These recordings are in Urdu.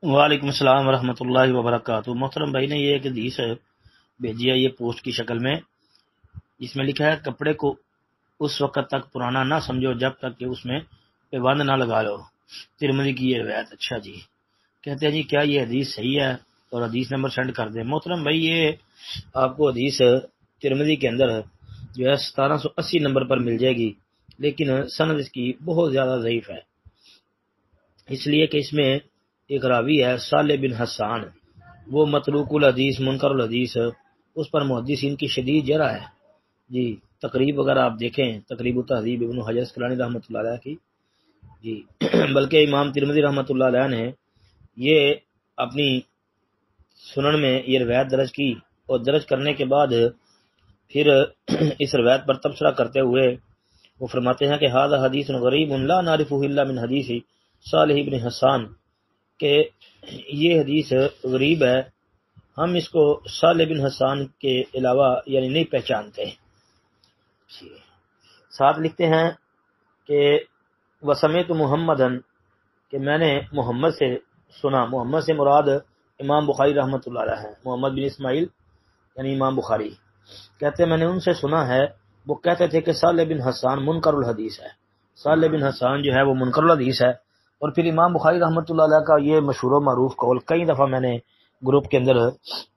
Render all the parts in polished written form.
وعلیکم السلام ورحمۃ اللہ وبرکاتہ۔ محترم بھائی نے یہ ایک حدیث بھیجی ہے، یہ پوسٹ کی شکل میں، جس میں لکھا ہے کپڑے کو اس وقت تک پرانا نہ سمجھو جب تک کہ اس میں پیوند نہ لگا لو۔ ترمذی کی یہ روایت۔ اچھا جی، کہتے ہیں جی کیا یہ حدیث صحیح ہے اور حدیث نمبر سینڈ کر دیں۔ محترم بھائی یہ آپ کو حدیث ترمذی کے اندر جو ہے 1780 نمبر پر مل جائے گی، لیکن سند اس کی بہت زیادہ ضعیف ہے، اس لیے کہ اس میں ایک راوی ہے صالح بن حسان، وہ متروک الحدیث منکر الحدیث، اس پر محدثین کی شدید جرح ہے جی۔ تقریب اگر آپ دیکھیں، تقریب التہذیب ابن حجر اسقلانی رحمۃ اللہ علیہ کی جی بلکہ امام ترمذی رحمۃ اللہ علیہ نے یہ اپنی سنن میں یہ روایت درج کی، اور درج کرنے کے بعد پھر اس روایت پر تبصرہ کرتے ہوئے وہ فرماتے ہیں کہ ھذا حدیث غریب لا نعرفه الا من حدیث صالح بن حسان، کہ یہ حدیث غریب ہے، ہم اس کو صالح بن حسان کے علاوہ یعنی نہیں پہچانتے۔ ساتھ لکھتے ہیں کہ وسمعت محمدًا، کہ میں نے محمد سے سنا، محمد سے مراد امام بخاری رحمۃ اللہ علیہ ہے، محمد بن اسماعیل یعنی امام بخاری، کہتے ہیں میں نے ان سے سنا ہے، وہ کہتے تھے کہ صالح بن حسان منکر الحدیث ہے، صالح بن حسان جو ہے وہ منکر الحدیث ہے۔ اور پھر امام بخاری رحمۃ اللہ علیہ کا یہ مشہور و معروف قول کئی دفعہ میں نے گروپ کے اندر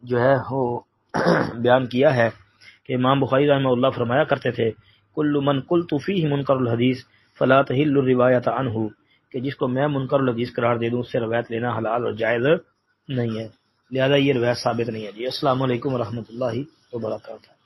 جو ہے وہ بیان کیا ہے کہ امام بخاری رحمہ اللہ فرمایا کرتے تھے کل من قلت فیہ منکر الحدیث فلا تحل الروایۃ عنہ، کہ جس کو میں منکر الحدیث قرار دے دوں اس سے روایت لینا حلال اور جائز نہیں ہے، لہذا یہ روایت ثابت نہیں ہے جی۔ السلام علیکم ورحمۃ اللہ وبرکاتہ۔